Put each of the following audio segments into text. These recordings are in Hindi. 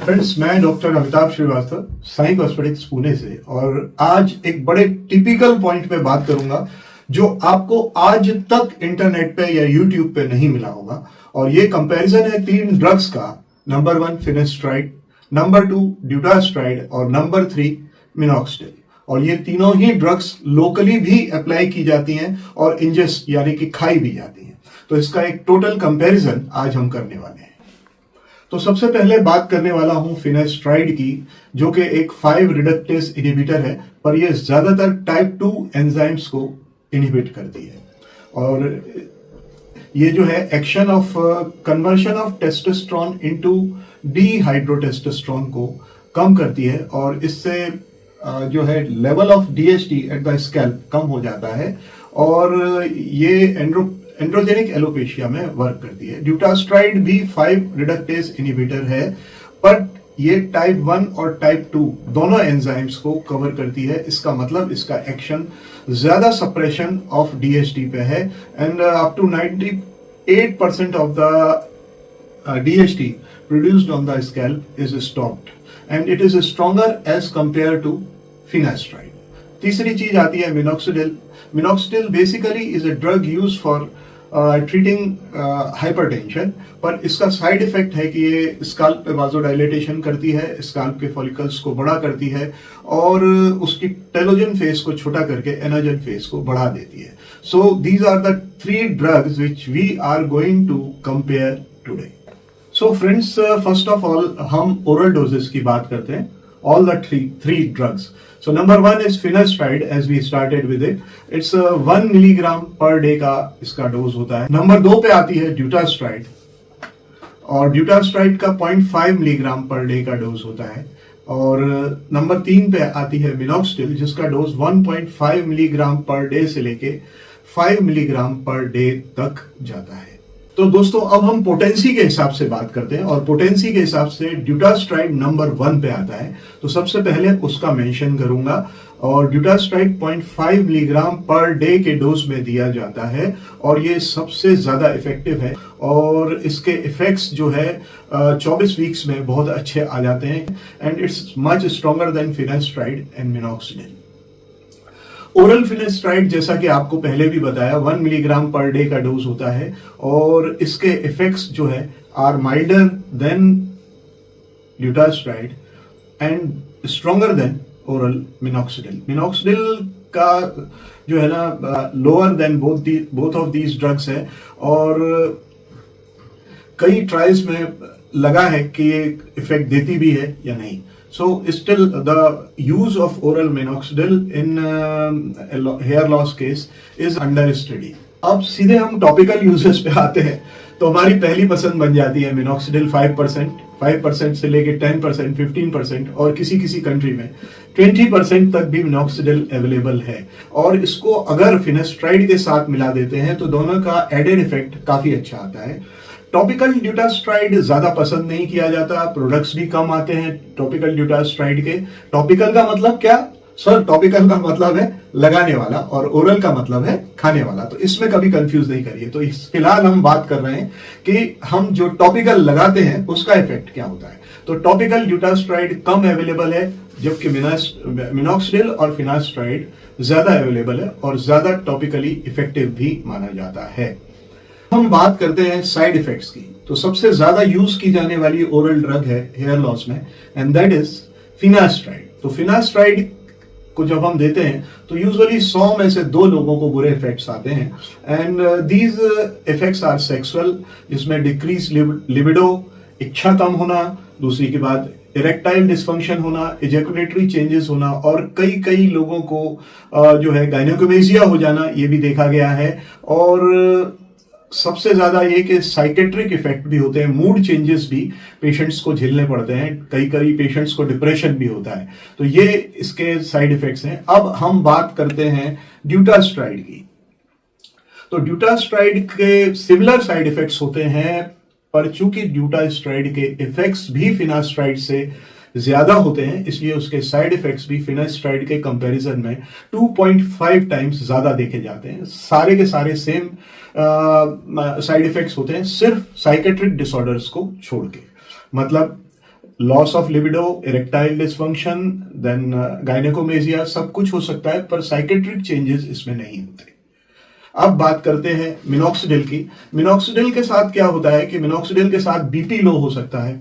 फ्रेंड्स, मैं डॉक्टर अमिताभ श्रीवास्तव, साई कॉस्मेटिक्स पुणे से, और आज एक बड़े टिपिकल पॉइंट पे बात करूंगा जो आपको आज तक इंटरनेट पे या यूट्यूब पे नहीं मिला होगा। और ये कंपैरिजन है 3 ड्रग्स का। नंबर 1 फिनेस्ट्राइड, नंबर 2 ड्यूटास्ट्राइड और नंबर 3 मिनॉक्सिडिल। और ये तीनों ही ड्रग्स लोकली भी अप्लाई की जाती हैं और इंजेस्ट यानी कि खाई भी जाती हैं। तो इसका एक टोटल कंपैरिजन आज हम करने वाले हैं। तो सबसे पहले बात करने वाला हूं फिनेस्ट्राइड की, जो कि एक 5 रिडक्टेस इनहिबिटर है, पर यह ज्यादातर टाइप 2 एंजाइम्स को इनहिबिट करती है। और ये जो है action of conversion of testosterone into dihydrotestosterone को कम करती है, और इससे जो है level of DHT at the scalp कम हो जाता है, और ये एंड्रोजेनिक एलोपेशिया में वर्क करती है। ड्यूटास्ट्राइड भी 5 रिडक्टेस इनहिबिटर है, बट ये टाइप 1 और टाइप 2 दोनों एंजाइम्स को कवर करती है। इसका मतलब इसका एक्शन ज्यादा सप्रेशन ऑफ डीएचटी पे है, and up to 98% of the DHT produced on the scalp is stopped, and it is stronger as compared to finasteride. तीसरी चीज आती है minoxidil. Minoxidil basically is a drug use for treating hypertension, पर इसका साइड इफेक्ट है कि ये स्काल्प पे वाजोडाइलेटेशन करती है, स्काल्प के फॉलिकल्स को बड़ा करती है, और उसकी टेलोजन फेज को छोटा करके एनाजन फेज को बढ़ा देती है। So these are the 3 drugs which we are going to compare today. So friends, first of all हम ओरल डोजेस की बात करते हैं, all the three drugs. So number 1 is finasteride, as we started with it. It's 1 milligram per day का इसका डोज होता है। नंबर 2 पे आती है ड्यूटास्ट्राइड, और ड्यूटास्ट्राइड का 0.5 मिलीग्राम पर डे का डोज होता है। और नंबर 3 पे आती है मिनॉक्सिडिल, जिसका डोज 1.5 मिलीग्राम पर डे से लेके 5 मिलीग्राम पर डे तक जाता है। तो दोस्तों, अब हम पोटेंसी के हिसाब से बात करते हैं, और पोटेंसी के हिसाब से ड्यूटास्ट्राइड नंबर 1 पे आता है। तो सबसे पहले उसका मेंशन करूंगा, और ड्यूटास्ट्राइड 0.5 मिलीग्राम पर डे के डोज में दिया जाता है, और ये सबसे ज्यादा इफेक्टिव है, और इसके इफेक्ट्स जो है 24 वीक्स में बहुत अच्छे आ जाते हैं, and it's much stronger than finasteride and minoxidil. Oral finasteride, जैसा कि आपको पहले भी बताया, 1 मिलीग्राम पर डे का डोज होता है, और इसके इफेक्ट्स जो है are milder than dutasteride and stronger than oral minoxidil. Minoxidil का जो है ना lower than both of these drugs है, और कई ट्रायल्स में लगा है कि ये इफेक्ट देती भी है या नहीं। So still the use of oral minoxidil in hair loss case is under study. अब सीधे हम टॉपिकल यूजेस पे आते हैं, तो हमारी पहली पसंद बन जाती है मिनॉक्सिडिल। 5% से लेके 10%, 15%, और किसी किसी कंट्री में 20% तक भी मिनॉक्सिडिल अवेलेबल है। और इसको अगर फिनेस्ट्राइड के साथ मिला देते हैं तो दोनों का एडेड इफेक्ट काफी अच्छा आता है। टॉपिकल ड्यूटास्ट्राइड ज्यादा पसंद नहीं किया जाता, प्रोडक्ट्स भी कम आते हैं टॉपिकल ड्यूटास्ट्राइड के। टॉपिकल का मतलब क्या सर? टॉपिकल का मतलब है लगाने वाला, और ओरल का मतलब है खाने वाला। तो इसमें कभी कंफ्यूज नहीं करिए। तो फिलहाल हम बात कर रहे हैं कि हम जो टॉपिकल लगाते हैं उसका इफेक्ट क्या होता है। तो टॉपिकल ड्यूटास्ट्राइड कम अवेलेबल है, जबकि मिनॉक्सिडिल और फिनेस्ट्राइड ज्यादा अवेलेबल है और ज्यादा टॉपिकली इफेक्टिव भी माना जाता है। हम बात करते हैं साइड इफेक्ट्स की। तो सबसे ज्यादा यूज की जाने वाली ओरल ड्रग है हेयर लॉस में, एंड दैट इज फिनेस्ट्राइड। तो फिनेस्ट्राइड को जब हम देते हैं तो यूजुअली 100 में से 2 लोगों को बुरे इफेक्ट्स आते हैं, and these effects are sexual, जिसमें डिक्रीज लिबिडो, इच्छा कम होना, दूसरी के बाद इरेक्टाइल डिस्फंक्शन होना, इजैकुलेटरी चेंजेस होना, और कई लोगों को जो है गायनेकोमेसिया हो जाना, ये भी देखा गया है। और सबसे ज्यादा ये कि साइकेट्रिक इफेक्ट भी होते हैं, मूड चेंजेस भी पेशेंट्स को झेलने पड़ते हैं, कई पेशेंट्स को डिप्रेशन भी होता है। तो ये इसके साइड इफेक्ट्स हैं। अब हम बात करते हैं ड्यूटास्ट्राइड की। तो ड्यूटास्ट्राइड के सिमिलर साइड इफेक्ट्स होते हैं, पर चूंकि ड्यूटास्ट्राइड के इफेक्ट्स भी फिनेस्ट्राइड से ज्यादा होते हैं, इसलिए उसके साइड इफेक्ट्स भी फिनेस्ट्राइड के कंपैरिजन में 2.5 टाइम्स ज्यादा देखे जाते हैं। सारे के सारे सेम साइड इफेक्ट्स होते हैं, सिर्फ साइकेट्रिक डिसऑर्डर्स को छोड़ के। मतलब loss of libido, erectile dysfunction, then gynaecomastia, सब कुछ हो सकता है, पर साइकेट्रिक चेंजेस इसमें नहीं होते। अब बात करते हैं मिनॉक्सिडिल की। मिनॉक्सिडिल के साथ क्या होता है कि मिनॉक्सिडिल के साथ बीपी लो हो सकता है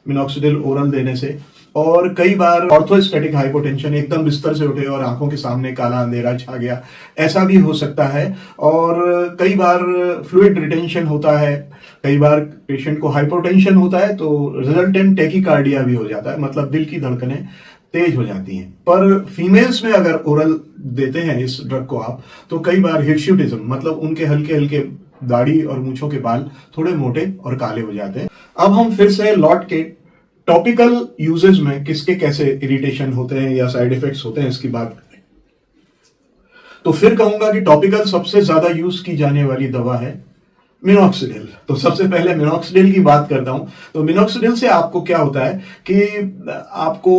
मिनॉक्सिडिल ओरल देने से, और कई बार ऑर्थोस्टैटिक हाइपोटेंशन, एकदम बिस्तर से उठे और आंखों के सामने काला अंधेरा छा गया, ऐसा भी हो सकता है। और कई बार फ्लूइड रिटेंशन होता है, कई बार पेशेंट को हाइपोटेंशन होता है तो रिजल्टेंट टेकिकार्डिया भी हो जाता है, मतलब दिल की धड़कनें तेज हो जाती हैं। पर फीमेल्स में अगर ओरल देते हैं इस ड्रग को आप, तो कई बार हिर्स्यूटिज्म, मतलब उनके हल्के हल्के दाढ़ी और मूंछों के बाल थोड़े मोटे और काले हो जाते हैं। अब हम फिर से लौट के टॉपिकल यूजेस में किसके कैसे इरिटेशन होते हैं या साइड इफेक्ट्स होते हैं इसकी बात करें, तो फिर कहूंगा कि टॉपिकल सबसे ज्यादा यूज की जाने वाली दवा है मिनॉक्सिडिल। तो सबसे पहले मिनॉक्सिडिल की बात करता हूं। तो मिनॉक्सिडिल से आपको क्या होता है कि आपको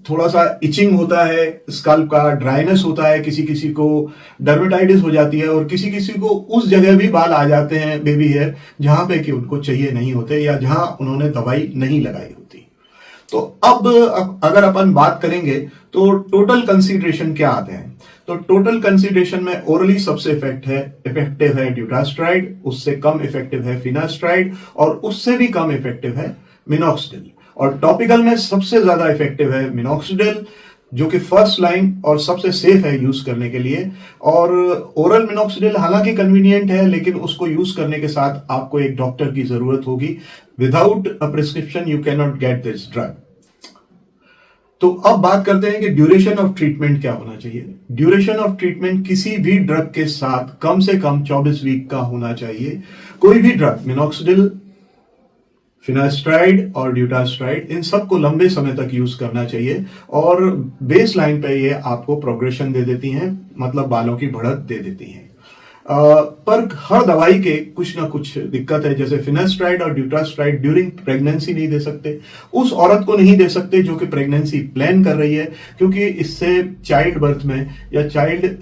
थोड़ा सा इचिंग होता है, स्कल्प का ड्राइनेस होता है, किसी किसी को डर्मेटाइटिस हो जाती है, और किसी किसी को उस जगह भी बाल आ जाते हैं, बेबी हेयर, जहां पे कि उनको चाहिए नहीं होते या जहां उन्होंने दवाई नहीं लगाई होती। तो अब अगर अपन बात करेंगे तो टोटल कंसीडरेशन क्या आते हैं, तो टोटल कंसीडरेशन में ओरली सबसे इफेक्टिव है ड्यूटास्ट्राइड, उससे कम इफेक्टिव है फिनास्ट्राइड, और उससे भी कम इफेक्टिव है मिनॉक्सिडिल। और टॉपिकल में सबसे ज्यादा इफेक्टिव है मिनॉक्सिडिल, जो कि फर्स्ट लाइन और सबसे सेफ है यूज करने के लिए। और ओरल मिनॉक्सिडिल हालांकि कन्वीनियंट है, लेकिन उसको यूज करने के साथ आपको एक डॉक्टर की जरूरत होगी। Without a prescription you can not get this drug. तो अब बात करते हैं कि ड्यूरेशन ऑफ ट्रीटमेंट क्या होना चाहिए। ड्यूरेशन ऑफ ट्रीटमेंट किसी भी ड्रग के साथ कम से कम 24 वीक का होना चाहिए। कोई भी ड्रग, मिनॉक्सिडिल, फिनास्ट्राइड और ड्यूटास्ट्राइड, इन सबको लंबे समय तक यूज करना चाहिए। और बेस लाइन पे ये आपको प्रोग्रेशन दे देती हैं, मतलब बालों की बढ़त दे देती हैं। पर हर दवाई के कुछ ना कुछ दिक्कत है, जैसे फिनास्ट्राइड और ड्यूटास्ट्राइड ड्यूरिंग प्रेगनेंसी नहीं दे सकते, उस औरत को नहीं दे सकते जो कि प्रेगनेंसी प्लान कर रही है, क्योंकि इससे चाइल्ड बर्थ में या चाइल्ड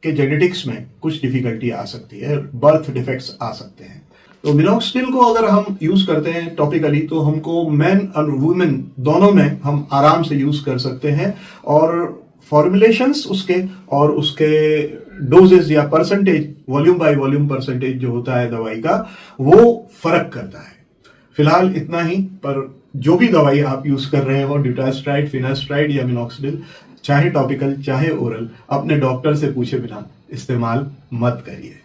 के जेनेटिक्स में कुछ डिफिकल्टी आ सकती है, बर्थ डिफेक्ट्स आ सकते हैं। तो मिनॉक्सिडिल को अगर हम यूज करते हैं टॉपिकली, तो हमको मेन और वुमेन दोनों में हम आराम से यूज कर सकते हैं। और फॉर्मुलेशंस उसके और उसके डोजेज या percentage, volume by volume percentage जो होता है दवाई का, वो फर्क करता है। फिलहाल इतना ही, पर जो भी दवाई आप यूज कर रहे हो, ड्यूटास्ट्राइड, फिनास्ट्राइड या मिनॉक्सिडिल, चाहे टॉपिकल चाहे ओरल, अपने डॉक्टर से पूछे बिना इस्तेमाल मत करिए।